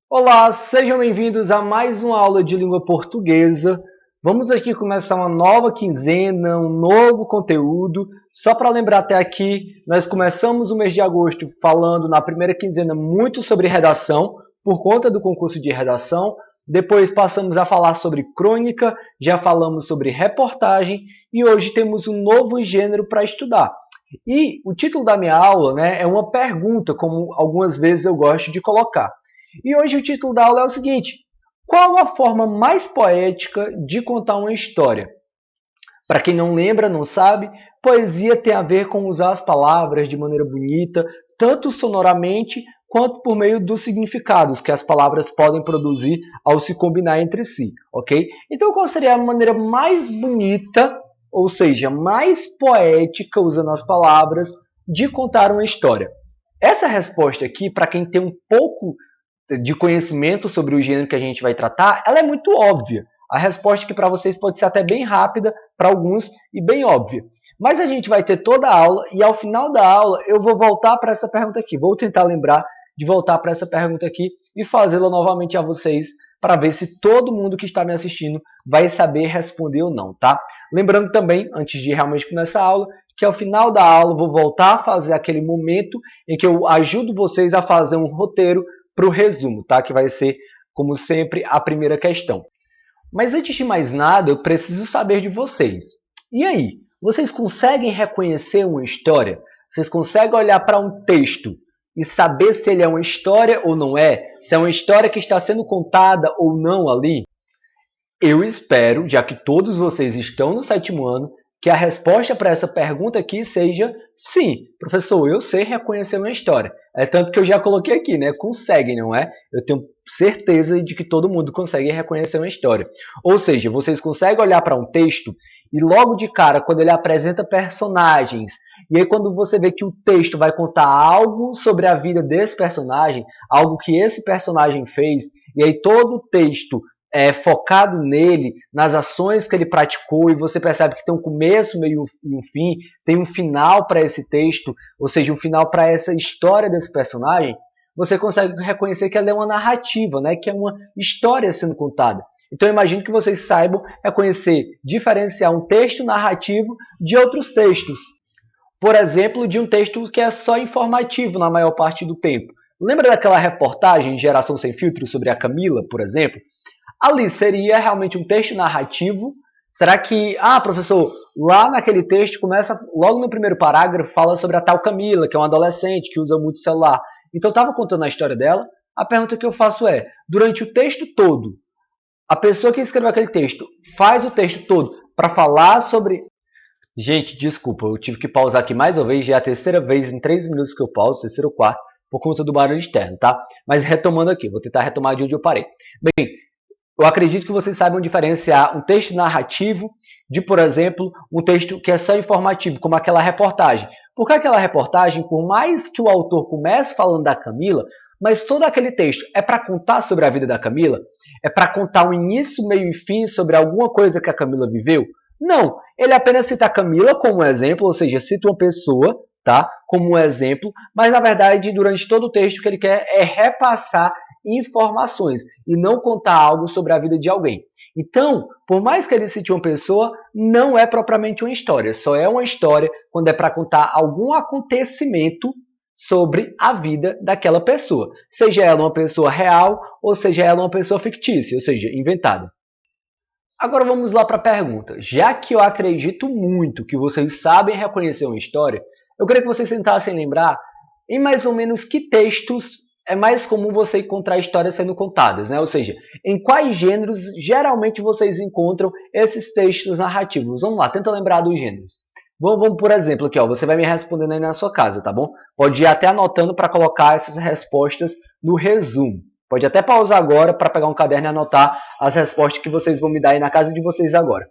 Olá, sejam bem-vindos a mais uma aula de língua portuguesa. Vamos aqui começar uma nova quinzena, um novo conteúdo. Só para lembrar até aqui, nós começamos o mês de agosto falando na primeira quinzena muito sobre redação, por conta do concurso de redação. Depois passamos a falar sobre crônica, já falamos sobre reportagem e hoje temos um novo gênero para estudar. E o título da minha aula, é uma pergunta, como algumas vezes eu gosto de colocar. E hoje o título da aula é o seguinte: qual a forma mais poética de contar uma história? Para quem não lembra, não sabe, poesia tem a ver com usar as palavras de maneira bonita, tanto sonoramente quanto por meio dos significados que as palavras podem produzir ao se combinar entre si, ok? Então, qual seria a maneira mais bonita, ou seja, mais poética, usando as palavras, de contar uma história? Essa resposta aqui, para quem tem um pouco de conhecimento sobre o gênero que a gente vai tratar, ela é muito óbvia. A resposta aqui para vocês pode ser até bem rápida para alguns e bem óbvia. Mas a gente vai ter toda a aula e ao final da aula eu vou voltar para essa pergunta aqui. Vou tentar lembrar de voltar para essa pergunta aqui e fazê-la novamente a vocês para ver se todo mundo que está me assistindo vai saber responder ou não, tá? Lembrando também, antes de realmente começar a aula, que ao final da aula eu vou voltar a fazer aquele momento em que eu ajudo vocês a fazer um roteiro para o resumo, tá? Que vai ser, como sempre, a primeira questão. Mas antes de mais nada, eu preciso saber de vocês. E aí, vocês conseguem reconhecer uma história? Vocês conseguem olhar para um texto e saber se ele é uma história ou não é? Se é uma história que está sendo contada ou não ali? Eu espero, já que todos vocês estão no sétimo ano, que a resposta para essa pergunta aqui seja sim, professor, eu sei reconhecer uma história. É tanto que eu já coloquei aqui, né? Consegue, não é? Eu tenho certeza de que todo mundo consegue reconhecer uma história. Ou seja, vocês conseguem olhar para um texto e logo de cara, quando ele apresenta personagens, e aí quando você vê que o texto vai contar algo sobre a vida desse personagem, algo que esse personagem fez, e aí todo o texto focado nele, nas ações que ele praticou, e você percebe que tem um começo, meio e um fim, tem um final para esse texto, ou seja, um final para essa história desse personagem, você consegue reconhecer que ela é uma narrativa, né? Que é uma história sendo contada. Então, eu imagino que vocês saibam reconhecer, diferenciar um texto narrativo de outros textos. Por exemplo, de um texto que é só informativo na maior parte do tempo. Lembra daquela reportagem Geração Sem Filtro sobre a Camila, por exemplo? Ali seria realmente um texto narrativo? Será que, professor, lá naquele texto começa, logo no primeiro parágrafo, fala sobre a tal Camila, que é uma adolescente que usa muito celular. Então, estava contando a história dela. A pergunta que eu faço é, durante o texto todo, a pessoa que escreveu aquele texto faz o texto todo para falar sobre... Gente, desculpa, eu tive que pausar aqui mais uma vez, já é a terceira vez em 3 minutos que eu pauso, terceiro ou quarto, por conta do barulho externo, tá? Mas retomando aqui, vou tentar retomar de onde eu parei. Bem, eu acredito que vocês saibam diferenciar um texto narrativo de, por exemplo, um texto que é só informativo, como aquela reportagem. Porque aquela reportagem, por mais que o autor comece falando da Camila, mas todo aquele texto é para contar sobre a vida da Camila? É para contar o início, meio e fim sobre alguma coisa que a Camila viveu? Não, ele apenas cita a Camila como exemplo, ou seja, cita uma pessoa, tá, como um exemplo, mas na verdade, durante todo o texto, o que ele quer é repassar informações e não contar algo sobre a vida de alguém. Então, por mais que ele cite uma pessoa, não é propriamente uma história. Só é uma história quando é para contar algum acontecimento sobre a vida daquela pessoa. Seja ela uma pessoa real ou seja ela uma pessoa fictícia, ou seja, inventada. Agora vamos lá para a pergunta. Já que eu acredito muito que vocês sabem reconhecer uma história, eu queria que vocês tentassem lembrar em mais ou menos que textos é mais comum você encontrar histórias sendo contadas, né? Ou seja, em quais gêneros geralmente vocês encontram esses textos narrativos? Vamos lá, tenta lembrar dos gêneros. Vamos por exemplo, aqui, ó, você vai me respondendo aí na sua casa, tá bom? Pode ir até anotando para colocar essas respostas no resumo. Pode até pausar agora para pegar um caderno e anotar as respostas que vocês vão me dar aí na casa de vocês agora.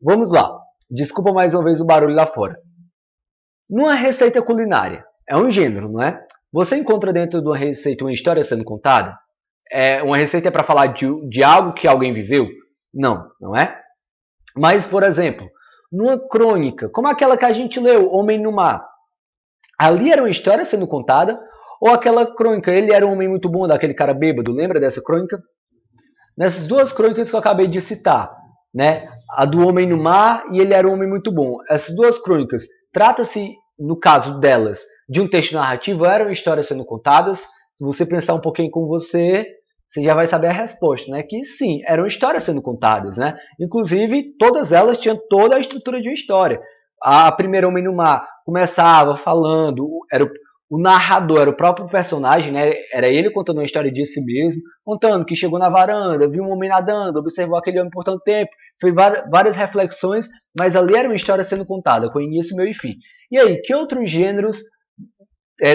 Vamos lá. Desculpa mais uma vez o barulho lá fora. Numa receita culinária, é um gênero, não é? Você encontra dentro de uma receita uma história sendo contada? Uma receita é para falar de algo que alguém viveu? Não, não é? Mas, por exemplo, numa crônica, como aquela que a gente leu, Homem no Mar, ali era uma história sendo contada Ou aquela crônica, ele era um homem muito bom, daquele cara bêbado, lembra dessa crônica? Nessas duas crônicas que eu acabei de citar, né? A do homem no mar e ele era um homem muito bom. Essas duas crônicas, trata-se, no caso delas, de um texto narrativo, eram histórias sendo contadas? Se você pensar um pouquinho com você, você já vai saber a resposta, né? Que sim, eram histórias sendo contadas, né? Inclusive, todas elas tinham toda a estrutura de uma história. A primeira Homem no Mar começava falando, era o narrador, era o próprio personagem, né? Era ele contando uma história de si mesmo, contando que chegou na varanda, viu um homem nadando, observou aquele homem por tanto tempo, fez várias reflexões, mas ali era uma história sendo contada, com início, meio e fim. E aí, que outros gêneros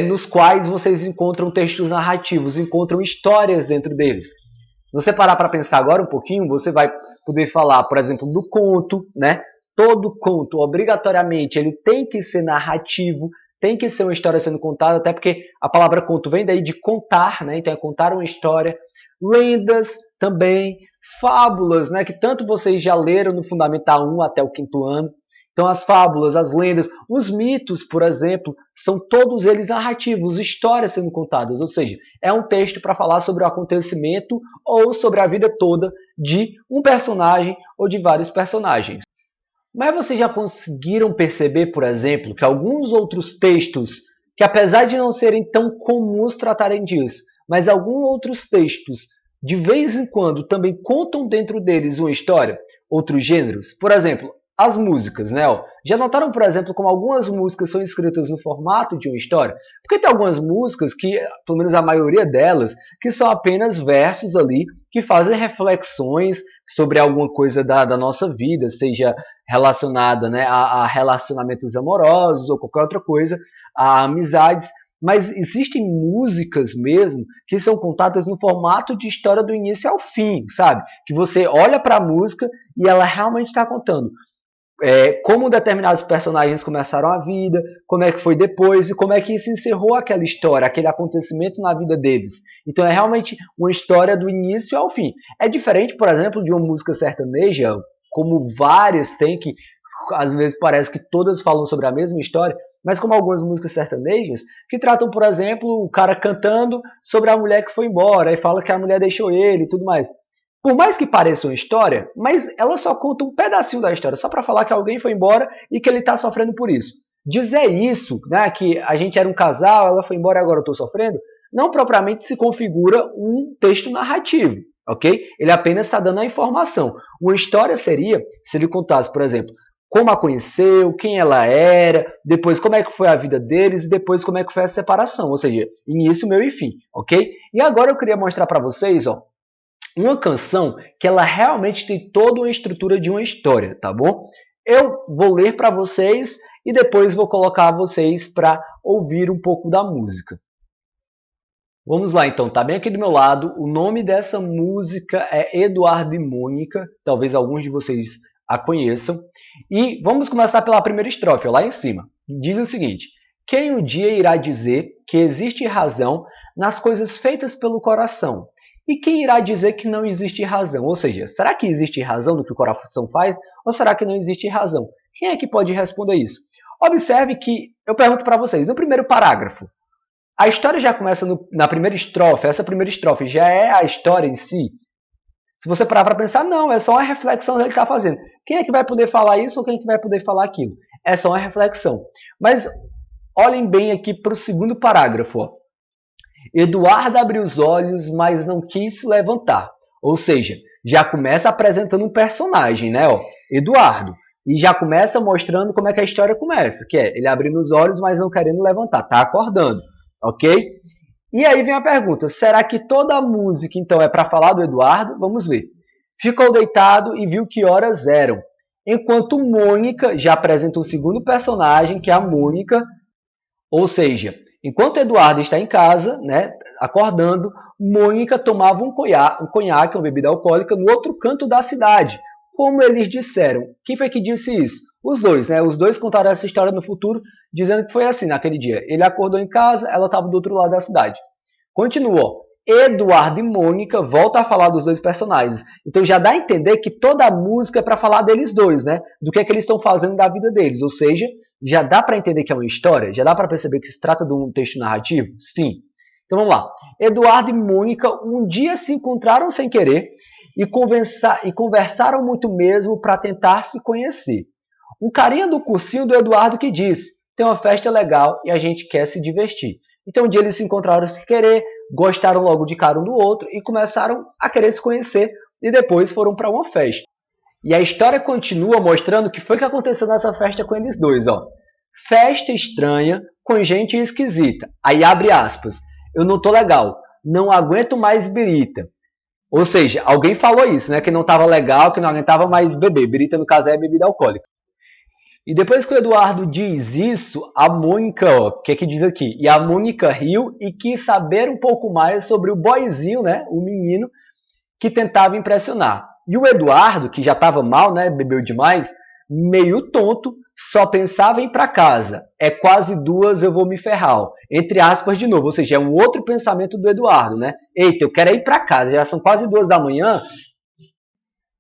nos quais vocês encontram textos narrativos, encontram histórias dentro deles? Se você parar para pensar agora um pouquinho, você vai poder falar, por exemplo, do conto, né? Todo conto, obrigatoriamente, ele tem que ser narrativo, tem que ser uma história sendo contada, até porque a palavra conto vem daí de contar, né? Então é contar uma história. Lendas também, fábulas, né? Que tanto vocês já leram no Fundamental 1 até o 5º ano. Então as fábulas, as lendas, os mitos, por exemplo, são todos eles narrativos, histórias sendo contadas, ou seja, é um texto para falar sobre o acontecimento ou sobre a vida toda de um personagem ou de vários personagens. Mas vocês já conseguiram perceber, por exemplo, que alguns outros textos, que apesar de não serem tão comuns tratarem disso, mas alguns outros textos, de vez em quando, também contam dentro deles uma história, outros gêneros? Por exemplo, as músicas, né? Já notaram, por exemplo, como algumas músicas são escritas no formato de uma história? Porque tem algumas músicas que, pelo menos a maioria delas, que são apenas versos ali, que fazem reflexões sobre alguma coisa da nossa vida, seja relacionada, né, a relacionamentos amorosos ou qualquer outra coisa, a amizades. Mas existem músicas mesmo que são contadas no formato de história do início ao fim, sabe? Que você olha para a música e ela realmente está contando como determinados personagens começaram a vida, como é que foi depois e como é que se encerrou aquela história, aquele acontecimento na vida deles. Então é realmente uma história do início ao fim. É diferente, por exemplo, de uma música sertaneja, como várias têm, que às vezes parece que todas falam sobre a mesma história, mas como algumas músicas sertanejas, que tratam, por exemplo, o cara cantando sobre a mulher que foi embora, e fala que a mulher deixou ele e tudo mais. Por mais que pareça uma história, mas ela só conta um pedacinho da história, só para falar que alguém foi embora e que ele está sofrendo por isso. Dizer isso, né, que a gente era um casal, ela foi embora e agora eu estou sofrendo, não propriamente se configura um texto narrativo, ok? Ele apenas está dando a informação. Uma história seria se ele contasse, por exemplo, como a conheceu, quem ela era, depois como é que foi a vida deles e depois como é que foi a separação, ou seja, início, meio e fim, ok? E agora eu queria mostrar para vocês, ó, uma canção que ela realmente tem toda uma estrutura de uma história, tá bom? Eu vou ler para vocês e depois vou colocar vocês para ouvir um pouco da música. Vamos lá então, tá bem aqui do meu lado. O nome dessa música é Eduardo e Mônica, talvez alguns de vocês a conheçam. E vamos começar pela primeira estrofe, lá em cima. Diz o seguinte: quem um dia irá dizer que existe razão nas coisas feitas pelo coração? E quem irá dizer que não existe razão? Ou seja, será que existe razão no que o coração faz? Ou será que não existe razão? Quem é que pode responder isso? Observe que eu pergunto para vocês, no primeiro parágrafo, a história já começa na primeira estrofe, essa primeira estrofe já é a história em si? Se você parar para pensar, não, é só uma reflexão que ele está fazendo. Quem é que vai poder falar isso ou quem é que vai poder falar aquilo? É só uma reflexão. Mas olhem bem aqui para o segundo parágrafo. Ó. Eduardo abriu os olhos, mas não quis se levantar. Ou seja, já começa apresentando um personagem, né? Ó, Eduardo. E já começa mostrando como é que a história começa. Que é ele abrindo os olhos, mas não querendo levantar. Tá acordando. Ok? E aí vem a pergunta, será que toda a música, então, é para falar do Eduardo? Vamos ver. Ficou deitado e viu que horas eram. Enquanto Mônica já apresenta um segundo personagem, que é a Mônica, ou seja, enquanto Eduardo está em casa, né, acordando, Mônica tomava um conhaque, uma bebida alcoólica, no outro canto da cidade. Como eles disseram. Quem foi que disse isso? Os dois, né? Os dois contaram essa história no futuro, dizendo que foi assim naquele dia. Ele acordou em casa, ela estava do outro lado da cidade. Continuou. Eduardo e Mônica voltam a falar dos dois personagens. Então já dá a entender que toda a música é para falar deles dois, né? Do que é que eles estão fazendo da vida deles. Ou seja, já dá para entender que é uma história? Já dá para perceber que se trata de um texto narrativo? Sim. Então vamos lá. Eduardo e Mônica um dia se encontraram sem querer e conversaram muito mesmo para tentar se conhecer. Um carinha do cursinho do Eduardo que disse: tem uma festa legal e a gente quer se divertir. Então um dia eles se encontraram sem querer, gostaram logo de cara um do outro e começaram a querer se conhecer e depois foram para uma festa. E a história continua mostrando o que foi que aconteceu nessa festa com eles dois, ó. Festa estranha com gente esquisita. Aí abre aspas. Eu não tô legal. Não aguento mais birita. Ou seja, alguém falou isso, né? Que não estava legal, que não aguentava mais beber. Birita, no caso, é bebida alcoólica. E depois que o Eduardo diz isso, a Mônica, ó, o que é que diz aqui? E a Mônica riu e quis saber um pouco mais sobre o boyzinho, né? O menino que tentava impressionar. E o Eduardo, que já estava mal, né? Bebeu demais, meio tonto, só pensava em ir para casa. É quase 2, eu vou me ferrar. Ó. Entre aspas de novo, ou seja, é um outro pensamento do Eduardo, né? Eita, eu quero ir para casa, já são quase 2 da manhã.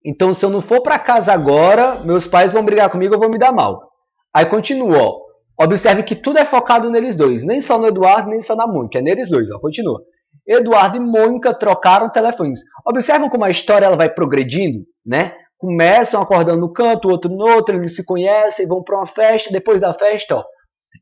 Então, se eu não for para casa agora, meus pais vão brigar comigo, eu vou me dar mal. Aí continua, ó. Observe que tudo é focado neles dois, nem só no Eduardo, nem só na Mônica, é neles dois, ó. Continua. Eduardo e Mônica trocaram telefones. Observam como a história ela vai progredindo, né? Começam acordando no canto, o outro no outro, eles se conhecem, vão para uma festa, depois da festa, ó,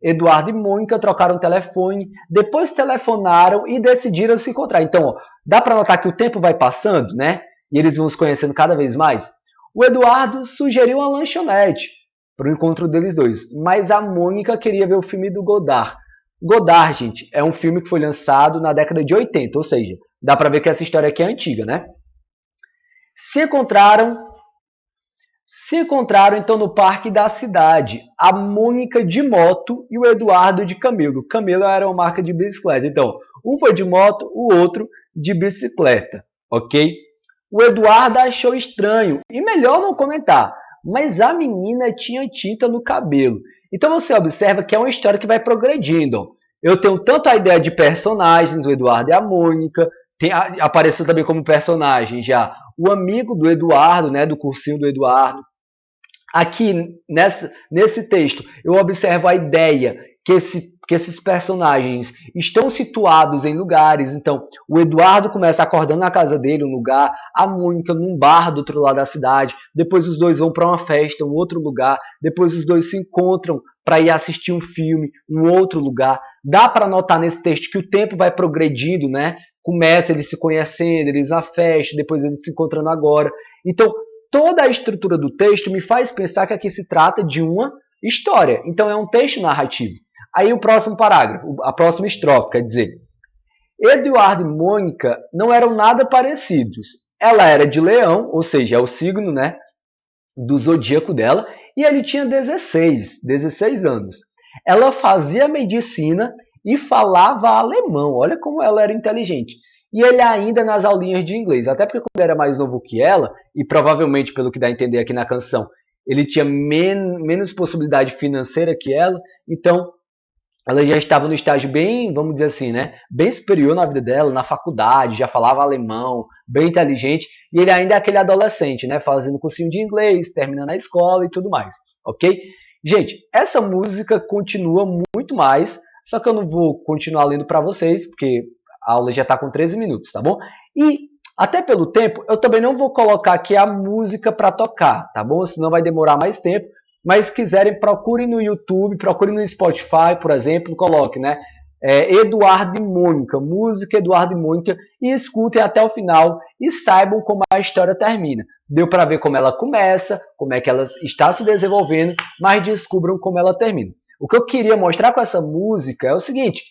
Eduardo e Mônica trocaram telefone, depois telefonaram e decidiram se encontrar. Então, ó, dá para notar que o tempo vai passando, né? E eles vão se conhecendo cada vez mais. O Eduardo sugeriu uma lanchonete para o encontro deles dois, mas a Mônica queria ver o filme do Godard. Godard, gente, é um filme que foi lançado na década de 80, ou seja, dá para ver que essa história aqui é antiga, né? Se encontraram então no parque da cidade, a Mônica de moto e o Eduardo de Camilo. Camilo era uma marca de bicicleta. Então, um foi de moto, o outro de bicicleta, ok? O Eduardo achou estranho e melhor não comentar, mas a menina tinha tinta no cabelo. Então você observa que é uma história que vai progredindo. Ó. Eu tenho tanto a ideia de personagens, o Eduardo e a Mônica, apareceu também como personagem já o amigo do Eduardo, né, do cursinho do Eduardo. Aqui, nesse texto, eu observo a ideia que esses personagens estão situados em lugares. Então, o Eduardo começa acordando na casa dele, um lugar, a Mônica num bar do outro lado da cidade, depois os dois vão para uma festa, um outro lugar, depois os dois se encontram para ir assistir um filme, um outro lugar. Dá para notar nesse texto que o tempo vai progredindo, né? Começa eles se conhecendo, eles na festa, depois eles se encontrando agora. Então, toda a estrutura do texto me faz pensar que aqui se trata de uma história. Então, é um texto narrativo. Aí o próximo parágrafo, a próxima estrofe, quer dizer, Eduardo e Mônica não eram nada parecidos. Ela era de leão, ou seja, é o signo, né, do zodíaco dela, e ele tinha 16 anos. Ela fazia medicina e falava alemão. Olha como ela era inteligente. E ele ainda nas aulinhas de inglês. Até porque quando era mais novo que ela, e provavelmente pelo que dá a entender aqui na canção, ele tinha menos possibilidade financeira que ela, então ela já estava no estágio bem, vamos dizer assim, né, bem superior na vida dela, na faculdade, já falava alemão, bem inteligente, e ele ainda é aquele adolescente, né, fazendo cursinho de inglês, terminando a escola e tudo mais, ok? Gente, essa música continua muito mais, só que eu não vou continuar lendo para vocês, porque a aula já está com 13 minutos, tá bom? E até pelo tempo, eu também não vou colocar aqui a música para tocar, tá bom? Senão vai demorar mais tempo. Mas se quiserem, procurem no YouTube, procurem no Spotify, por exemplo, coloquem, né? Eduardo e Mônica, música Eduardo e Mônica, e escutem até o final e saibam como a história termina. Deu para ver como ela começa, como é que ela está se desenvolvendo, mas descubram como ela termina. O que eu queria mostrar com essa música é o seguinte,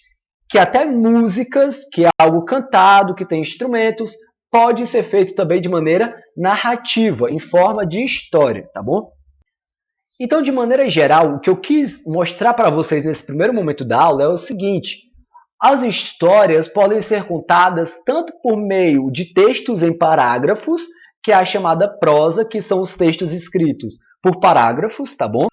que até músicas, que é algo cantado, que tem instrumentos, pode ser feito também de maneira narrativa, em forma de história, tá bom? Então, de maneira geral, o que eu quis mostrar para vocês nesse primeiro momento da aula é o seguinte: as histórias podem ser contadas tanto por meio de textos em parágrafos, que é a chamada prosa, que são os textos escritos por parágrafos, tá bom?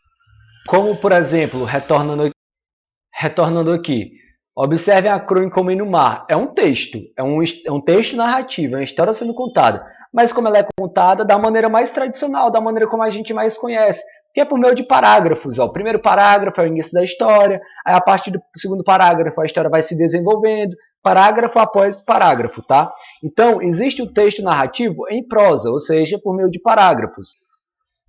Como, por exemplo, retornando aqui, observem a crônica Homem no Mar. É um texto, é um texto narrativo, é uma história sendo contada. Mas como ela é contada da maneira mais tradicional, da maneira como a gente mais conhece, que é por meio de parágrafos. Ó. O primeiro parágrafo é o início da história, aí a partir do segundo parágrafo a história vai se desenvolvendo, parágrafo após parágrafo, tá? Então, existe o texto narrativo em prosa, ou seja, por meio de parágrafos.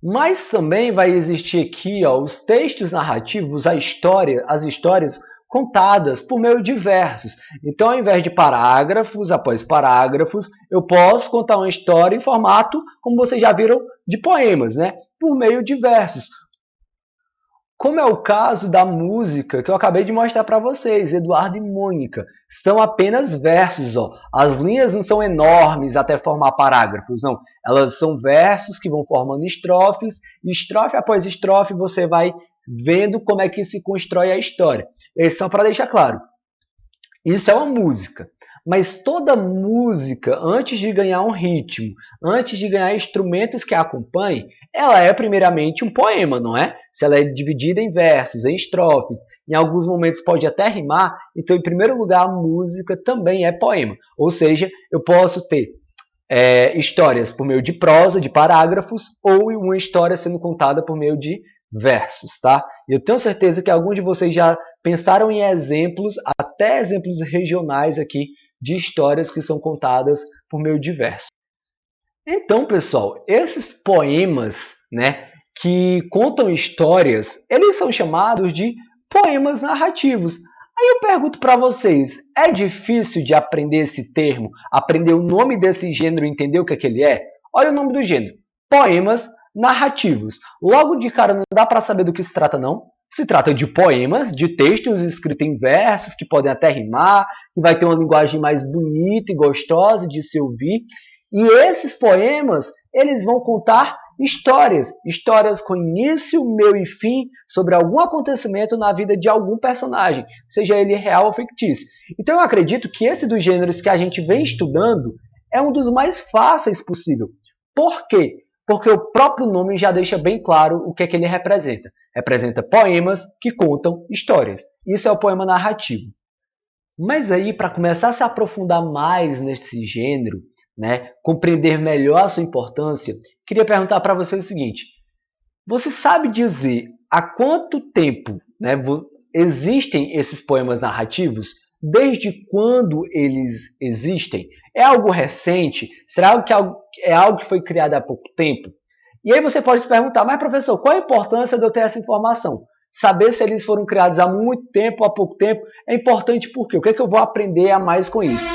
Mas também vai existir aqui os textos narrativos, as histórias contadas por meio de versos. Então, ao invés de parágrafos após parágrafos, eu posso contar uma história em formato, como vocês já viram, de poemas, né? Por meio de versos. Como é o caso da música que eu acabei de mostrar para vocês, Eduardo e Mônica. São apenas versos, ó. As linhas não são enormes até formar parágrafos, não. Elas são versos que vão formando estrofes, e estrofe após estrofe você vai vendo como é que se constrói a história. E só para deixar claro, isso é uma música. Mas toda música, antes de ganhar um ritmo, antes de ganhar instrumentos que a acompanhem, ela é primeiramente um poema, não é? Se ela é dividida em versos, em estrofes, em alguns momentos pode até rimar, então, em primeiro lugar, a música também é poema. Ou seja, eu posso ter histórias por meio de prosa, de parágrafos, ou uma história sendo contada por meio de versos, tá? Eu tenho certeza que alguns de vocês já pensaram em exemplos, até exemplos regionais aqui, de histórias que são contadas por meio de versos. Então, pessoal, esses poemas, né, que contam histórias, eles são chamados de poemas narrativos. Aí eu pergunto para vocês, é difícil de aprender esse termo, aprender o nome desse gênero e entender o que é que ele é? Olha o nome do gênero, poemas narrativos. Logo de cara não dá para saber do que se trata, não. Se trata de poemas, de textos escritos em versos, que podem até rimar, que vai ter uma linguagem mais bonita e gostosa de se ouvir. E esses poemas, eles vão contar histórias, histórias com início, meio e fim sobre algum acontecimento na vida de algum personagem, seja ele real ou fictício. Então eu acredito que esse dos gêneros que a gente vem estudando é um dos mais fáceis possível. Por quê? Porque o próprio nome já deixa bem claro o que é que ele representa. Representa poemas que contam histórias. Isso é o poema narrativo. Mas aí, para começar a se aprofundar mais nesse gênero, né, compreender melhor a sua importância, queria perguntar para você o seguinte: você sabe dizer há quanto tempo, né, existem esses poemas narrativos? Desde quando eles existem? É algo recente? Será que é algo que foi criado há pouco tempo? E aí você pode se perguntar, mas professor, qual a importância de eu ter essa informação? Saber se eles foram criados há muito tempo, há pouco tempo, é importante porque o que é que eu vou aprender a mais com isso?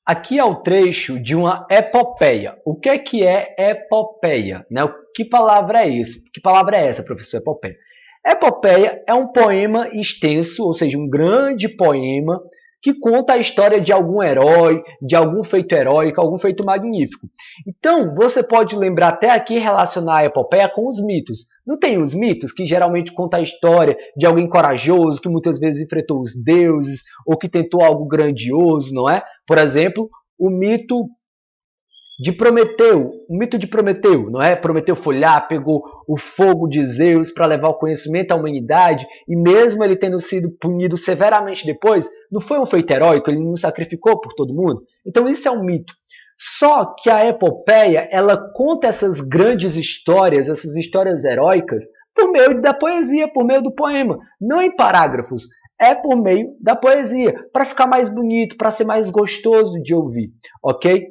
Aqui é o trecho de uma epopeia. O que é epopeia? Né? Que palavra é essa? Que palavra é essa, professor? Epopeia. Epopeia é um poema extenso, ou seja, um grande poema que conta a história de algum herói, de algum feito heróico, algum feito magnífico. Então, você pode lembrar até aqui relacionar a epopeia com os mitos. Não tem os mitos que geralmente contam a história de alguém corajoso que muitas vezes enfrentou os deuses ou que tentou algo grandioso, não é? Por exemplo, o mito de Prometeu, não é? Prometeu foi lá, pegou o fogo de Zeus para levar o conhecimento à humanidade, e mesmo ele tendo sido punido severamente depois, não foi um feito heróico, ele não sacrificou por todo mundo. Então isso é um mito. Só que a epopeia, ela conta essas grandes histórias, essas histórias heróicas, por meio da poesia, por meio do poema, não em parágrafos, é por meio da poesia, para ficar mais bonito, para ser mais gostoso de ouvir, ok?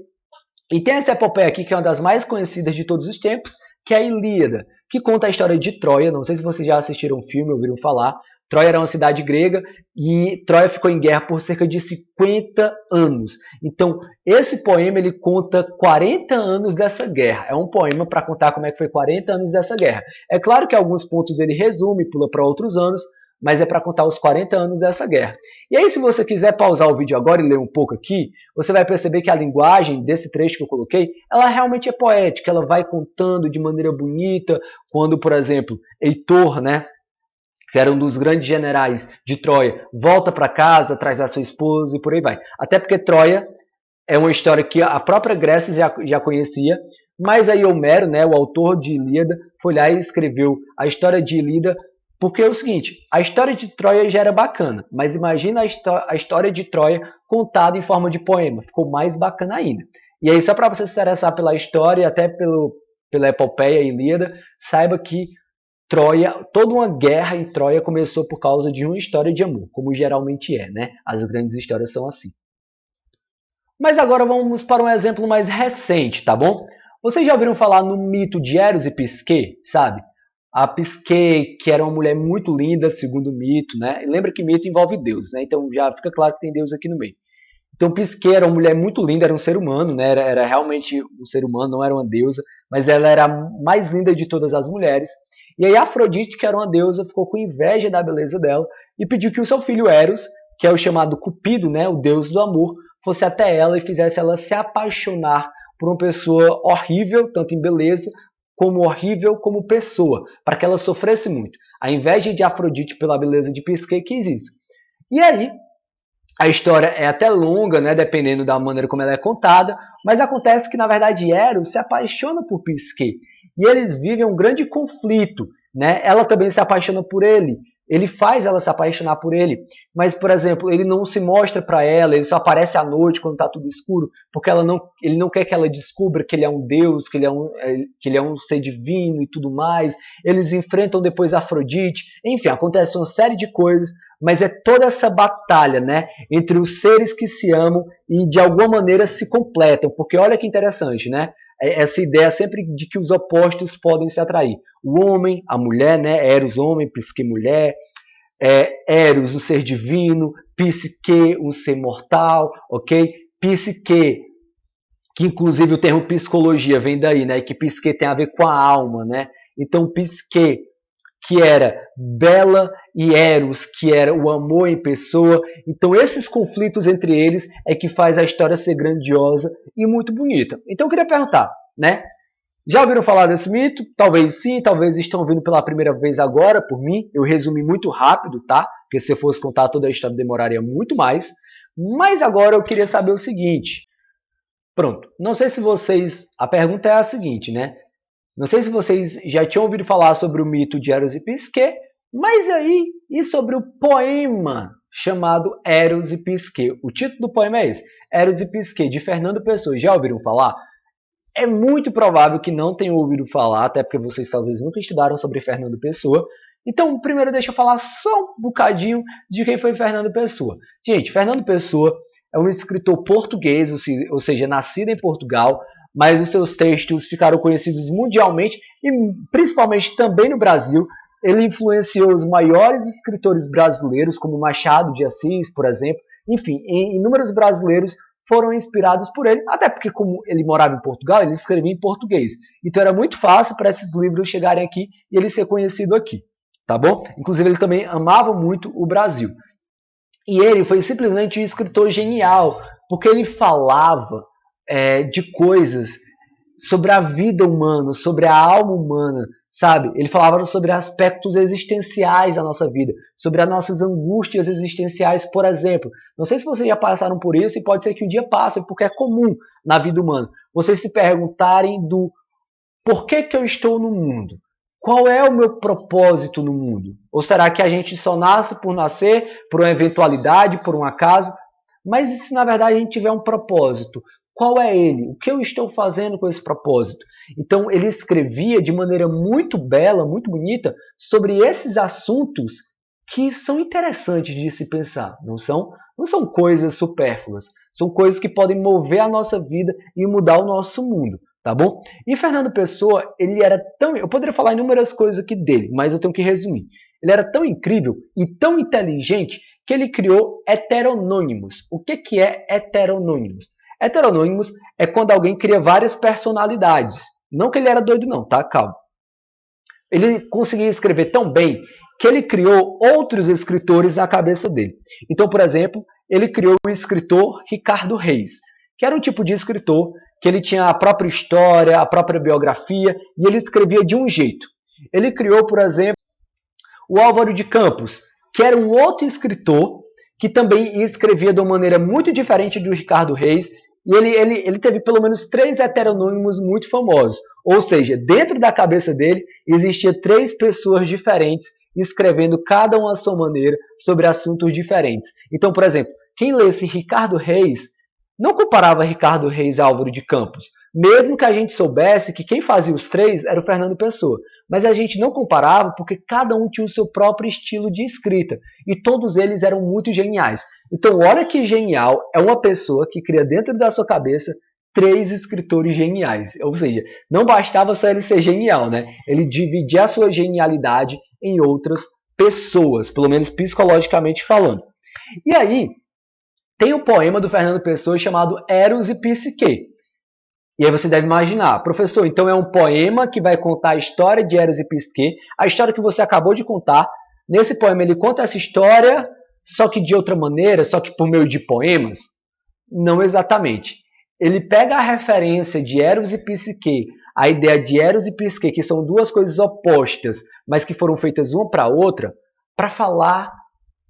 E tem essa epopeia aqui, que é uma das mais conhecidas de todos os tempos, que é a Ilíada, que conta a história de Troia. Não sei se vocês já assistiram o filme, ouviram falar. Troia era uma cidade grega e Troia ficou em guerra por cerca de 50 anos. Então, esse poema ele conta 40 anos dessa guerra. É um poema para contar como é que foi 40 anos dessa guerra. É claro que alguns pontos ele resume, pula para outros anos, mas é para contar os 40 anos dessa guerra. E aí, se você quiser pausar o vídeo agora e ler um pouco aqui, você vai perceber que a linguagem desse trecho que eu coloquei, ela realmente é poética, ela vai contando de maneira bonita, quando, por exemplo, Heitor, né, que era um dos grandes generais de Troia, volta para casa, traz a sua esposa e por aí vai. Até porque Troia é uma história que a própria Grécia já conhecia, mas aí Homero, né, o autor de Ilíada, foi lá e escreveu a história de Ilíada. Porque é o seguinte, a história de Troia já era bacana, mas imagina a história de Troia contada em forma de poema, ficou mais bacana ainda. E aí, só para você se interessar pela história e até pela epopeia Ilíada, saiba que Troia, toda uma guerra em Troia começou por causa de uma história de amor, como geralmente é, né? As grandes histórias são assim. Mas agora vamos para um exemplo mais recente, tá bom? Vocês já ouviram falar no mito de Eros e Pisquê, sabe? A Pisquê, que era uma mulher muito linda, segundo o mito, né? Lembra que mito envolve Deus, né? Então já fica claro que tem Deus aqui no meio. Então Pisquê era uma mulher muito linda, era um ser humano, né? Era realmente um ser humano, não era uma deusa, mas ela era a mais linda de todas as mulheres. E aí Afrodite, que era uma deusa, ficou com inveja da beleza dela e pediu que o seu filho Eros, que é o chamado Cupido, né? O deus do amor, fosse até ela e fizesse ela se apaixonar por uma pessoa horrível, tanto em beleza, como horrível como pessoa, para que ela sofresse muito. A inveja de Afrodite pela beleza de Pisquê quis isso. E aí, a história é até longa, né, dependendo da maneira como ela é contada, mas acontece que, na verdade, Eros se apaixona por Pisquê. E eles vivem um grande conflito, né? Ela também se apaixona por ele. Ele faz ela se apaixonar por ele. Mas, por exemplo, ele não se mostra para ela, ele só aparece à noite quando está tudo escuro, porque ele não quer que ela descubra que ele é um deus, que ele é um ser divino e tudo mais. Eles enfrentam depois Afrodite. Enfim, acontece uma série de coisas, mas é toda essa batalha, né, entre os seres que se amam e de alguma maneira se completam, porque olha que interessante, né, essa ideia sempre de que os opostos podem se atrair, o homem, a mulher, né, Eros homem, Psique mulher, Eros o ser divino, Psique um ser mortal, ok? Psique, que inclusive o termo psicologia vem daí, né, que Psique tem a ver com a alma, né, então Psique, que era Bela e Eros, que era o amor em pessoa. Então esses conflitos entre eles é que faz a história ser grandiosa e muito bonita. Então eu queria perguntar, né? Já ouviram falar desse mito? Talvez sim, talvez estão ouvindo pela primeira vez agora por mim. Eu resumi muito rápido, tá? Porque se eu fosse contar toda a história demoraria muito mais. Mas agora eu queria saber o seguinte. Pronto, não sei se vocês... A pergunta é a seguinte, né? Não sei se vocês já tinham ouvido falar sobre o mito de Eros e Pisquê, mas aí, e sobre o poema chamado Eros e Pisquê? O título do poema é esse, Eros e Pisquê, de Fernando Pessoa. Já ouviram falar? É muito provável que não tenham ouvido falar, até porque vocês talvez nunca estudaram sobre Fernando Pessoa. Então, primeiro deixa eu falar só um bocadinho de quem foi Fernando Pessoa. Gente, Fernando Pessoa é um escritor português, ou seja, nascido em Portugal, mas os seus textos ficaram conhecidos mundialmente e principalmente também no Brasil. Ele influenciou os maiores escritores brasileiros, como Machado de Assis, por exemplo. Enfim, inúmeros brasileiros foram inspirados por ele, até porque como ele morava em Portugal, ele escrevia em português. Então era muito fácil para esses livros chegarem aqui e ele ser conhecido aqui, tá bom? Inclusive ele também amava muito o Brasil. E ele foi simplesmente um escritor genial, porque ele falava de coisas sobre a vida humana, sobre a alma humana, sabe? Ele falava sobre aspectos existenciais da nossa vida, sobre as nossas angústias existenciais, por exemplo. Não sei se vocês já passaram por isso e pode ser que um dia passem, porque é comum na vida humana. Vocês se perguntarem do por que eu estou no mundo? Qual é o meu propósito no mundo? Ou será que a gente só nasce por nascer, por uma eventualidade, por um acaso? Mas e se na verdade a gente tiver um propósito? Qual é ele? O que eu estou fazendo com esse propósito? Então ele escrevia de maneira muito bela, muito bonita, sobre esses assuntos que são interessantes de se pensar. Não são coisas supérfluas. São coisas que podem mover a nossa vida e mudar o nosso mundo. Tá bom? E Fernando Pessoa, ele era tão... Eu poderia falar inúmeras coisas aqui dele, mas eu tenho que resumir. Ele era tão incrível e tão inteligente que ele criou heteronônimos. O que é heteronônimos? Heteronônimos é quando alguém cria várias personalidades. Não que ele era doido não, tá? Calma. Ele conseguia escrever tão bem que ele criou outros escritores na cabeça dele. Então, por exemplo, ele criou o escritor Ricardo Reis, que era um tipo de escritor que ele tinha a própria história, a própria biografia, e ele escrevia de um jeito. Ele criou, por exemplo, o Álvaro de Campos, que era um outro escritor que também escrevia de uma maneira muito diferente do Ricardo Reis, e ele teve pelo menos 3 heteronônimos muito famosos. Ou seja, dentro da cabeça dele existia 3 pessoas diferentes escrevendo cada uma à sua maneira sobre assuntos diferentes. Então, por exemplo, quem lesse Ricardo Reis não comparava Ricardo Reis a Álvaro de Campos, Mesmo que a gente soubesse que quem fazia os três era o Fernando Pessoa. Mas a gente não comparava porque cada um tinha o seu próprio estilo de escrita. E todos eles eram muito geniais. Então, olha que genial é uma pessoa que cria dentro da sua cabeça três escritores geniais. Ou seja, não bastava só ele ser genial, né? Ele dividia a sua genialidade em outras pessoas, pelo menos psicologicamente falando. E aí, tem o poema do Fernando Pessoa chamado Eros e Psique. E aí você deve imaginar, professor, então é um poema que vai contar a história de Eros e Psique, a história que você acabou de contar. Nesse poema ele conta essa história, só que de outra maneira, só que por meio de poemas? Não exatamente. Ele pega a referência de Eros e Psique, a ideia de Eros e Psique, que são duas coisas opostas, mas que foram feitas uma para a outra, para falar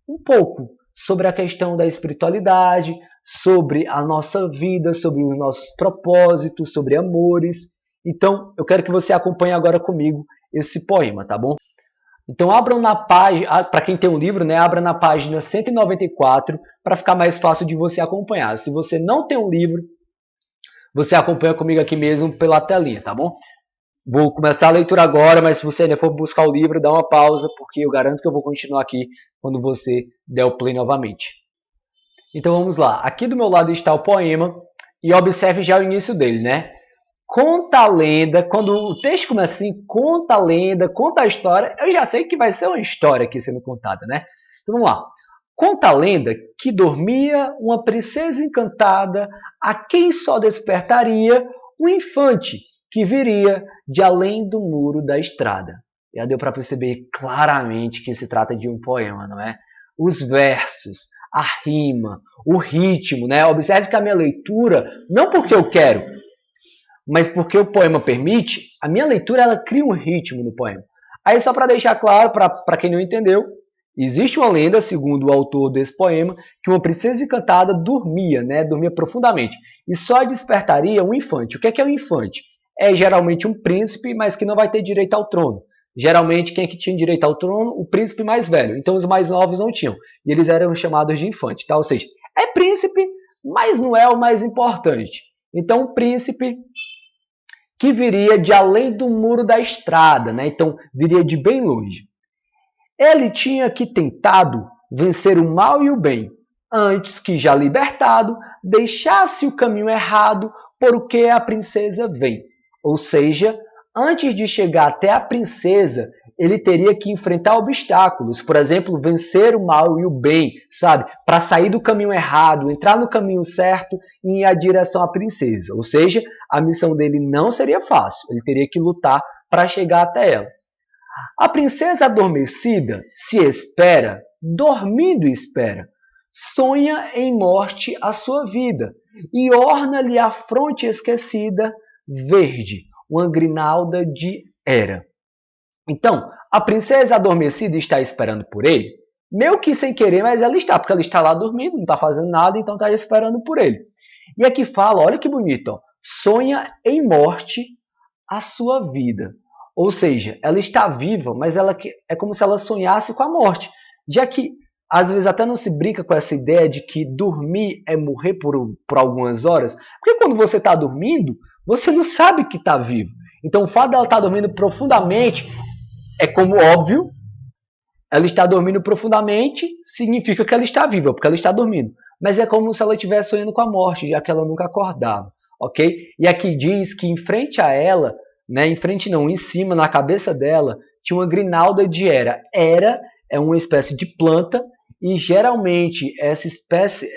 um pouco sobre a questão da espiritualidade, sobre a nossa vida, sobre os nossos propósitos, sobre amores. Então, eu quero que você acompanhe agora comigo esse poema, tá bom? Então, abram na página, para quem tem um livro, né, abra na página 194 para ficar mais fácil de você acompanhar. Se você não tem um livro, você acompanha comigo aqui mesmo pela telinha, tá bom? Vou começar a leitura agora, mas se você ainda for buscar o livro, dá uma pausa, porque eu garanto que eu vou continuar aqui quando você der o play novamente. Então vamos lá. Aqui do meu lado está o poema e observe já o início dele, né? Conta a lenda, quando o texto começa assim, conta a lenda, conta a história, eu já sei que vai ser uma história aqui sendo contada, né? Então vamos lá. Conta a lenda que dormia uma princesa encantada, a quem só despertaria um infante que viria de além do muro da estrada. Já deu para perceber claramente que se trata de um poema, não é? Os versos, a rima, o ritmo, né? Observe que a minha leitura, não porque eu quero, mas porque o poema permite, a minha leitura ela cria um ritmo no poema. Aí só para deixar claro, para quem não entendeu, existe uma lenda, segundo o autor desse poema, que uma princesa encantada dormia, né? Dormia profundamente, e só despertaria um infante. O que é um infante? É geralmente um príncipe, mas que não vai ter direito ao trono. Geralmente, quem é que tinha direito ao trono? O príncipe mais velho. Então, os mais novos não tinham. E eles eram chamados de infante. Tá? Ou seja, é príncipe, mas não é o mais importante. Então, o príncipe que viria de além do muro da estrada, né? Então, viria de bem longe. Ele tinha que tentado vencer o mal e o bem, antes que, já libertado, deixasse o caminho errado por o que a princesa vem. Ou seja, antes de chegar até a princesa, ele teria que enfrentar obstáculos, por exemplo, vencer o mal e o bem, sabe? Para sair do caminho errado, entrar no caminho certo e ir à direção à princesa. Ou seja, a missão dele não seria fácil, ele teria que lutar para chegar até ela. A princesa adormecida se espera, dormindo espera. Sonha em morte a sua vida, e orna-lhe a fronte esquecida, verde, uma grinalda de era. Então, a princesa adormecida está esperando por ele, meio que sem querer, mas ela está, porque ela está lá dormindo, não está fazendo nada, então está esperando por ele. E aqui fala, olha que bonito, ó, sonha em morte a sua vida. Ou seja, ela está viva, mas ela é como se ela sonhasse com a morte. Já que, às vezes, até não se brinca com essa ideia de que dormir é morrer por algumas horas. Porque quando você está dormindo, você não sabe que está vivo. Então, o fato dela estar dormindo profundamente é como óbvio. Ela está dormindo profundamente, significa que ela está viva, porque ela está dormindo. Mas é como se ela estivesse sonhando com a morte, já que ela nunca acordava. Ok? E aqui diz que em frente a ela, né, em frente não, em cima, na cabeça dela, tinha uma grinalda de era. Era é uma espécie de planta e geralmente essa espécie,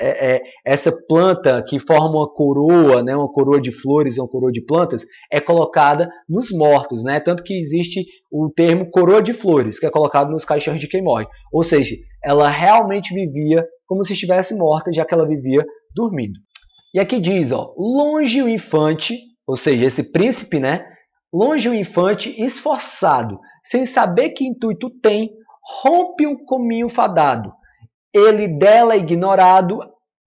essa planta que forma uma coroa, né, uma coroa de flores, uma coroa de plantas, é colocada nos mortos, né? Tanto que existe o termo coroa de flores, que é colocado nos caixões de quem morre. Ou seja, ela realmente vivia como se estivesse morta, já que ela vivia dormindo. E aqui diz, ó, longe o infante, ou seja, esse príncipe, né? Longe o infante esforçado, sem saber que intuito tem, rompe um cominho fadado. Ele dela ignorado,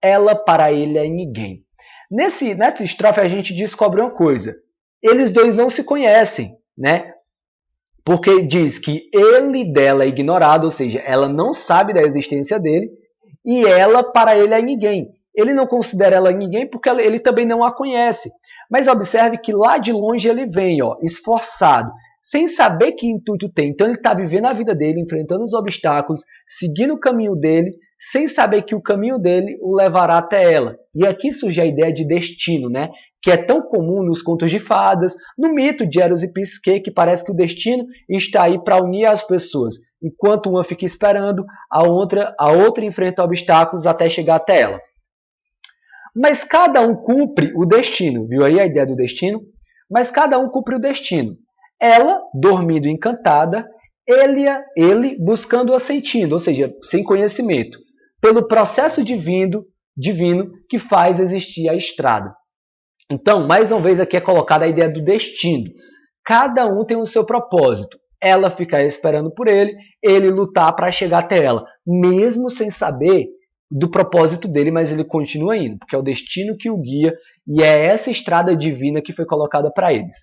ela para ele é ninguém. Nessa estrofe a gente descobre uma coisa. Eles dois não se conhecem, né? Porque diz que ele dela é ignorado, ou seja, ela não sabe da existência dele, e ela para ele é ninguém. ele não considera ela ninguém porque ele também não a conhece. Mas observe que lá de longe ele vem, ó, esforçado, sem saber que intuito tem. Então ele está vivendo a vida dele, enfrentando os obstáculos, seguindo o caminho dele, sem saber que o caminho dele o levará até ela. E aqui surge a ideia de destino, né? Que é tão comum nos contos de fadas, no mito de Eros e Psique, que parece que o destino está aí para unir as pessoas. Enquanto uma fica esperando, a outra enfrenta obstáculos até chegar até ela. Mas cada um cumpre o destino. Viu aí a ideia do destino? Mas cada um cumpre o destino. Ela, dormindo encantada, ele buscando-a sentindo, ou seja, sem conhecimento, pelo processo divino que faz existir a estrada. Então, mais uma vez aqui é colocada a ideia do destino. Cada um tem o seu propósito. Ela ficar esperando por ele lutar para chegar até ela, mesmo sem saber do propósito dele, mas ele continua indo, porque é o destino que o guia e é essa estrada divina que foi colocada para eles.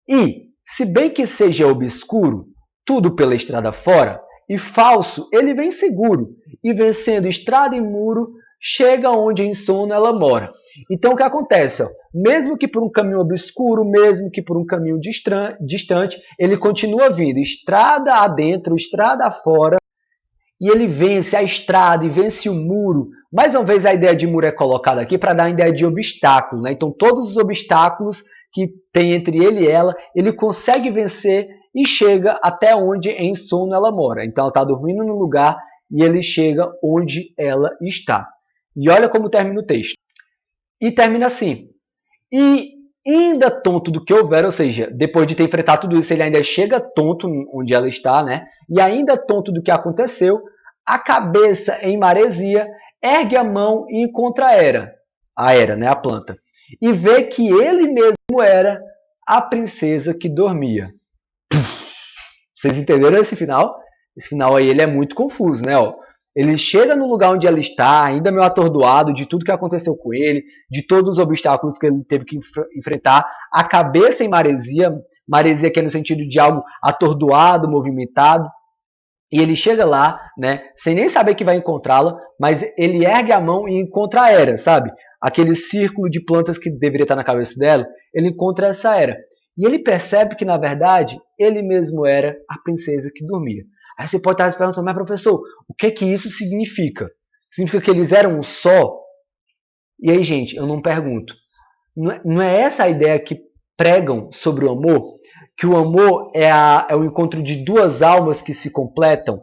E, se bem que seja obscuro, tudo pela estrada fora, e falso, ele vem seguro, e vencendo estrada e muro, chega onde em sono ela mora. Então o que acontece? Ó, mesmo que por um caminho obscuro, mesmo que por um caminho distante, ele continua vindo, estrada adentro, estrada afora, e ele vence a estrada e vence o muro. Mais uma vez a ideia de muro é colocada aqui para dar a ideia de obstáculo, né? Então todos os obstáculos que tem entre ele e ela, ele consegue vencer e chega até onde em sono ela mora. Então ela está dormindo no lugar e ele chega onde ela está. E olha como termina o texto. E termina assim. E ainda tonto do que houver, ou seja, depois de ter enfrentado tudo isso, ele ainda chega tonto onde ela está, né? E ainda tonto do que aconteceu, a cabeça em maresia, ergue a mão e encontra a Hera, né, a planta, e vê que ele mesmo era a princesa que dormia. Vocês entenderam esse final? Esse final aí ele é muito confuso, né? Ó, ele chega no lugar onde ela está, ainda meio atordoado de tudo que aconteceu com ele, de todos os obstáculos que ele teve que enfrentar, a cabeça em maresia, maresia que é no sentido de algo atordoado, movimentado, e ele chega lá, né, sem nem saber que vai encontrá-la, mas ele ergue a mão e encontra a Hera, sabe? Aquele círculo de plantas que deveria estar na cabeça dela, ele encontra essa Hera. E ele percebe que, na verdade, ele mesmo era a princesa que dormia. Aí você pode estar se perguntando, mas professor, o que é que isso significa? Significa que eles eram um só? E aí, gente, eu não pergunto. Não é essa a ideia que pregam sobre o amor? Que o amor é o encontro de duas almas que se completam?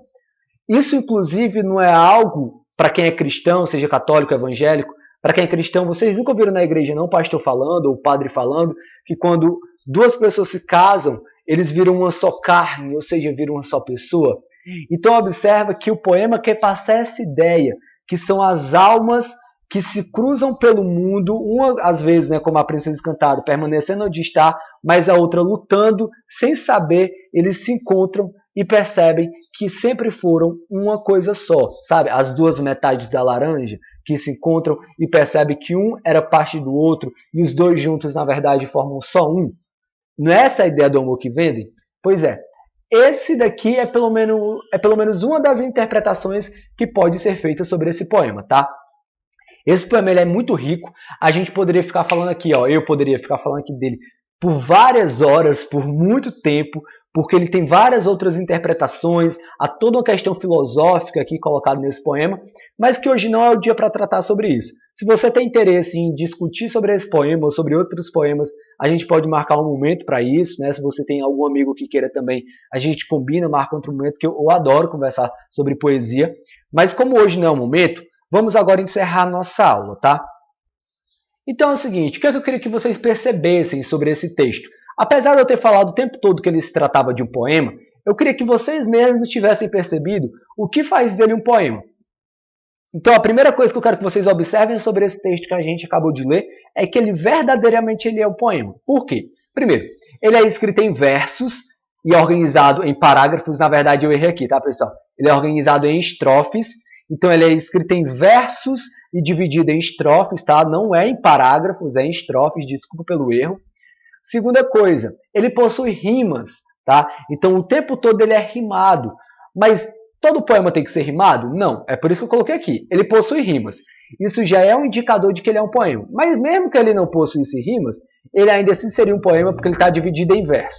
Isso, inclusive, não é algo para quem é cristão, seja católico, evangélico. Para quem é cristão, vocês nunca ouviram na igreja, não, o pastor falando, ou o padre falando, que quando duas pessoas se casam, eles viram uma só carne, ou seja, viram uma só pessoa. Então observa que o poema quer passar essa ideia, que são as almas que se cruzam pelo mundo, uma às vezes, né, como a princesa encantada, permanecendo onde está, mas a outra lutando, sem saber, eles se encontram e percebem que sempre foram uma coisa só, sabe? As duas metades da laranja que se encontram e percebem que um era parte do outro e os dois juntos, na verdade, formam só um. Não é essa a ideia do amor que vendem? Pois é. Esse daqui é pelo menos uma das interpretações que pode ser feita sobre esse poema, tá? Esse poema ele é muito rico. A gente poderia ficar falando aqui, ó, eu poderia ficar falando aqui dele por várias horas, por muito tempo, porque ele tem várias outras interpretações, há toda uma questão filosófica aqui colocada nesse poema, mas que hoje não é o dia para tratar sobre isso. Se você tem interesse em discutir sobre esse poema ou sobre outros poemas, a gente pode marcar um momento para isso, né? Se você tem algum amigo que queira também, a gente combina, marca outro momento, que eu adoro conversar sobre poesia. Mas como hoje não é o momento, vamos agora encerrar a nossa aula, tá? Então é o seguinte, o que eu queria que vocês percebessem sobre esse texto? Apesar de eu ter falado o tempo todo que ele se tratava de um poema, eu queria que vocês mesmos tivessem percebido o que faz dele um poema. Então a primeira coisa que eu quero que vocês observem sobre esse texto que a gente acabou de ler é que ele verdadeiramente ele é um poema. Por quê? Primeiro, ele é escrito em versos e organizado em parágrafos. Na verdade eu errei aqui, tá pessoal? Ele é organizado em estrofes. Então ele é escrito em versos e dividido em estrofes, tá? Não é em parágrafos, é em estrofes, desculpa pelo erro. Segunda coisa, ele possui rimas, tá? Então o tempo todo ele é rimado, mas Todo poema tem que ser rimado? Não, é por isso que eu coloquei aqui. Ele possui rimas. Isso já é um indicador de que ele é um poema. Mas mesmo que ele não possuísse rimas, ele ainda assim seria um poema porque ele está dividido em versos.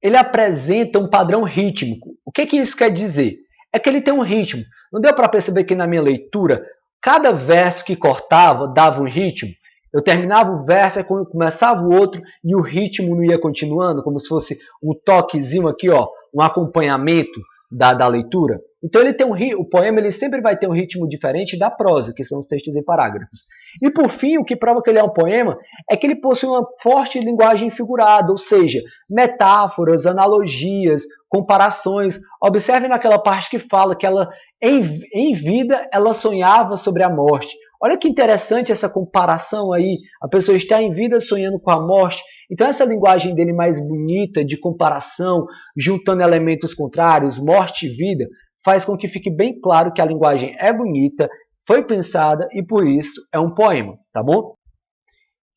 Ele apresenta um padrão rítmico. O que isso quer dizer? É que ele tem um ritmo. Não deu para perceber que na minha leitura, cada verso que cortava dava um ritmo? Eu terminava o verso, aí começava o outro e o ritmo não ia continuando, como se fosse um toquezinho aqui, ó, um acompanhamento da leitura. Então ele tem o poema ele sempre vai ter um ritmo diferente da prosa, que são os textos em parágrafos. E por fim, o que prova que ele é um poema é que ele possui uma forte linguagem figurada, ou seja, metáforas, analogias, comparações. Observe naquela parte que fala que ela, em vida, ela sonhava sobre a morte. Olha que interessante essa comparação aí. A pessoa está em vida sonhando com a morte. Então essa linguagem dele mais bonita, de comparação, juntando elementos contrários, morte e vida, faz com que fique bem claro que a linguagem é bonita, foi pensada e por isso é um poema, tá bom?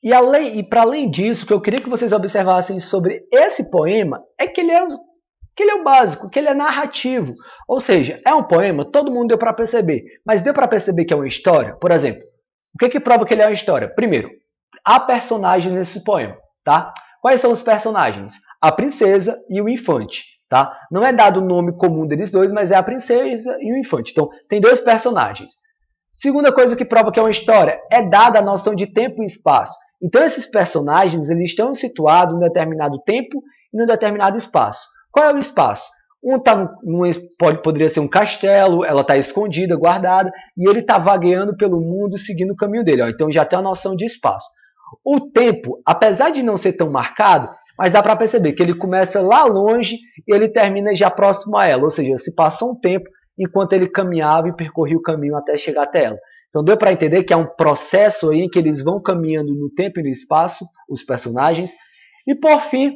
E para além disso, o que eu queria que vocês observassem sobre esse poema é que ele é o básico, que ele é narrativo. Ou seja, é um poema, todo mundo deu para perceber, mas deu para perceber que é uma história? Por exemplo, o que prova que ele é uma história? Primeiro, há personagens nesse poema, tá? Quais são os personagens? A princesa e o infante, tá? Não é dado o nome comum deles dois, mas é a princesa e o infante. Então, tem dois personagens. Segunda coisa que prova que é uma história, é dada a noção de tempo e espaço. Então esses personagens eles estão situados em um determinado tempo e em um determinado espaço. Qual é o espaço? Um poderia ser um castelo, ela está escondida, guardada, e ele está vagueando pelo mundo seguindo o caminho dele. Ó. Então já tem uma noção de espaço. O tempo, apesar de não ser tão marcado, mas dá para perceber que ele começa lá longe e ele termina já próximo a ela. Ou seja, se passou um tempo enquanto ele caminhava e percorria o caminho até chegar até ela. Então deu para entender que é um processo aí em que eles vão caminhando no tempo e no espaço, os personagens. E por fim,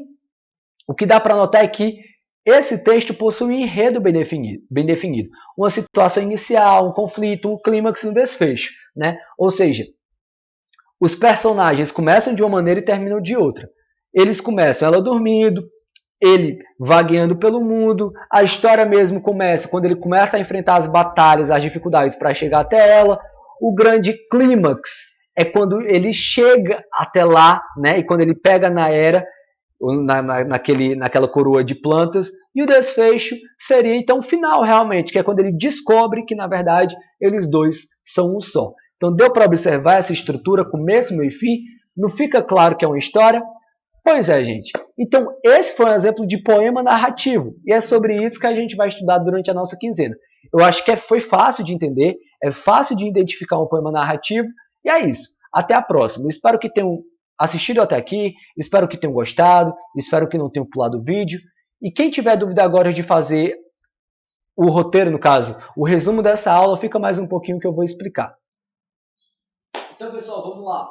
o que dá para notar é que esse texto possui um enredo bem definido. Uma situação inicial, um conflito, um clímax e um desfecho. Né? Ou seja, os personagens começam de uma maneira e terminam de outra. Eles começam ela dormindo, ele vagueando pelo mundo, a história mesmo começa quando ele começa a enfrentar as batalhas, as dificuldades para chegar até ela. O grande clímax é quando ele chega até lá, né? E quando ele pega na era, naquela coroa de plantas. E o desfecho seria então o final realmente, que é quando ele descobre que na verdade eles dois são um só. Então deu para observar essa estrutura, começo, meio e fim. Não fica claro que é uma história? Pois é, gente. Então, esse foi um exemplo de poema narrativo. E é sobre isso que a gente vai estudar durante a nossa quinzena. Eu acho que foi fácil de entender, é fácil de identificar um poema narrativo. E é isso. Até a próxima. Espero que tenham assistido até aqui, espero que tenham gostado, espero que não tenham pulado o vídeo. E quem tiver dúvida agora de fazer o roteiro, no caso, o resumo dessa aula, fica mais um pouquinho que eu vou explicar. Então, pessoal, vamos lá.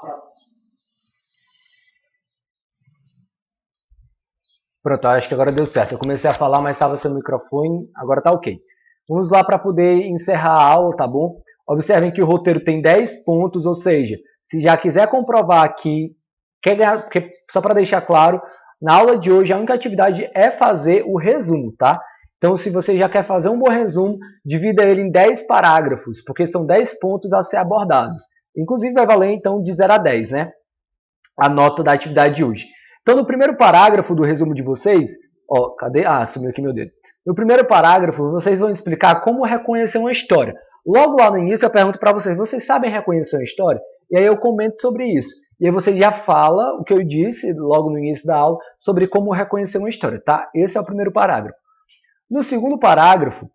Pronto, acho que agora deu certo. Eu comecei a falar, mas estava sem o microfone, agora tá ok. Vamos lá para poder encerrar a aula, tá bom? Observem que o roteiro tem 10 pontos, ou seja, se já quiser comprovar aqui, só para deixar claro, na aula de hoje a única atividade é fazer o resumo, tá? Então, se você já quer fazer um bom resumo, divida ele em 10 parágrafos, porque são 10 pontos a ser abordados. Inclusive, vai valer, então, de 0 a 10, né? A nota da atividade de hoje. Então, no primeiro parágrafo do resumo de vocês, ó, cadê? Ah, sumiu aqui meu dedo. No primeiro parágrafo, vocês vão explicar como reconhecer uma história. Logo lá no início, eu pergunto para vocês sabem reconhecer uma história? E aí eu comento sobre isso. E aí você já fala o que eu disse logo no início da aula sobre como reconhecer uma história, tá? Esse é o primeiro parágrafo. No segundo parágrafo,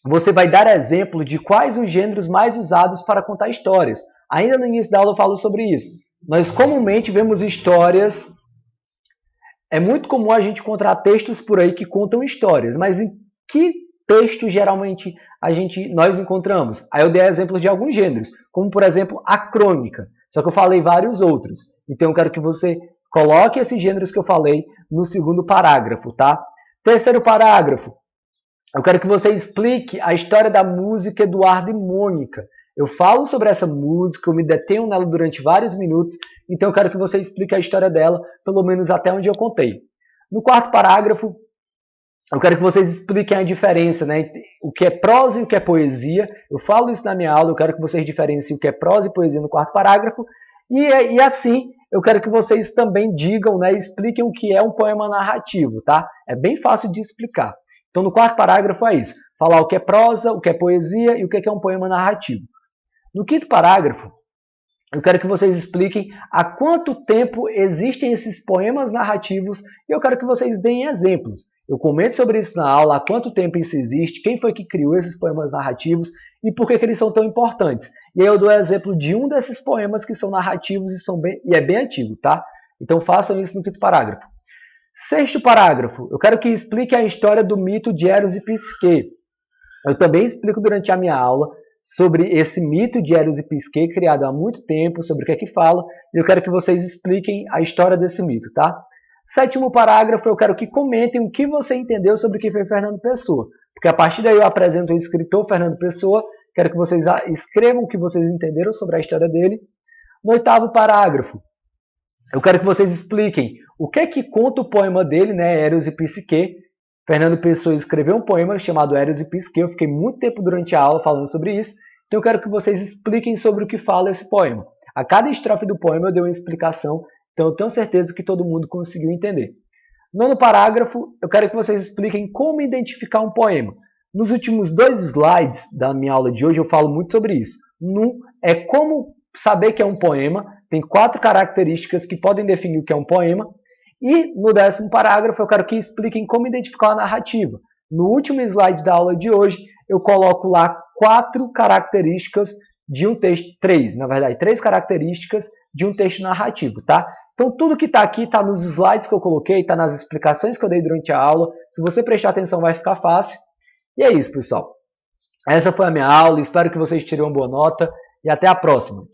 você vai dar exemplo de quais os gêneros mais usados para contar histórias. Ainda no início da aula eu falo sobre isso. Nós comumente vemos histórias. É muito comum a gente encontrar textos por aí que contam histórias, mas em que texto geralmente nós encontramos? Aí eu dei exemplos de alguns gêneros, como por exemplo a crônica, só que eu falei vários outros. Então eu quero que você coloque esses gêneros que eu falei no segundo parágrafo, tá? Terceiro parágrafo, eu quero que você explique a história da música Eduardo e Mônica. Eu falo sobre essa música, eu me detenho nela durante vários minutos, então eu quero que você explique a história dela, pelo menos até onde eu contei. No quarto parágrafo, eu quero que vocês expliquem a diferença, né? O que é prosa e o que é poesia. Eu falo isso na minha aula, eu quero que vocês diferenciem o que é prosa e poesia no quarto parágrafo. E assim, eu quero que vocês também digam, né, expliquem o que é um poema narrativo, tá? É bem fácil de explicar. Então, no quarto parágrafo é isso. Falar o que é prosa, o que é poesia e o que é um poema narrativo. No quinto parágrafo, eu quero que vocês expliquem há quanto tempo existem esses poemas narrativos e eu quero que vocês deem exemplos. Eu comento sobre isso na aula, há quanto tempo isso existe, quem foi que criou esses poemas narrativos e por que eles são tão importantes. E aí eu dou exemplo de um desses poemas que são narrativos e é bem antigo, tá? Então façam isso no quinto parágrafo. Sexto parágrafo, eu quero que explique a história do mito de Eros e Psique. Eu também explico durante a minha aula sobre esse mito de Eros e Psique, criado há muito tempo, sobre o que é que fala, e eu quero que vocês expliquem a história desse mito, tá? Sétimo parágrafo, eu quero que comentem o que você entendeu sobre o que foi Fernando Pessoa, porque a partir daí eu apresento o escritor Fernando Pessoa, quero que vocês escrevam o que vocês entenderam sobre a história dele. No oitavo parágrafo, eu quero que vocês expliquem o que é que conta o poema dele, né, Eros e Psique. Fernando Pessoa escreveu um poema chamado Eros e Psique, eu fiquei muito tempo durante a aula falando sobre isso, então eu quero que vocês expliquem sobre o que fala esse poema. A cada estrofe do poema eu dei uma explicação, então eu tenho certeza que todo mundo conseguiu entender. Nono parágrafo, eu quero que vocês expliquem como identificar um poema. Nos últimos 2 slides da minha aula de hoje eu falo muito sobre isso. Um é como saber que é um poema, tem 4 características que podem definir o que é um poema. E no 10º parágrafo eu quero que expliquem como identificar a narrativa. No último slide da aula de hoje eu coloco lá 4 características de um texto, 3 características de um texto narrativo, tá? Então tudo que está aqui está nos slides que eu coloquei, está nas explicações que eu dei durante a aula. Se você prestar atenção vai ficar fácil. E é isso, pessoal. Essa foi a minha aula, espero que vocês tirem uma boa nota e até a próxima.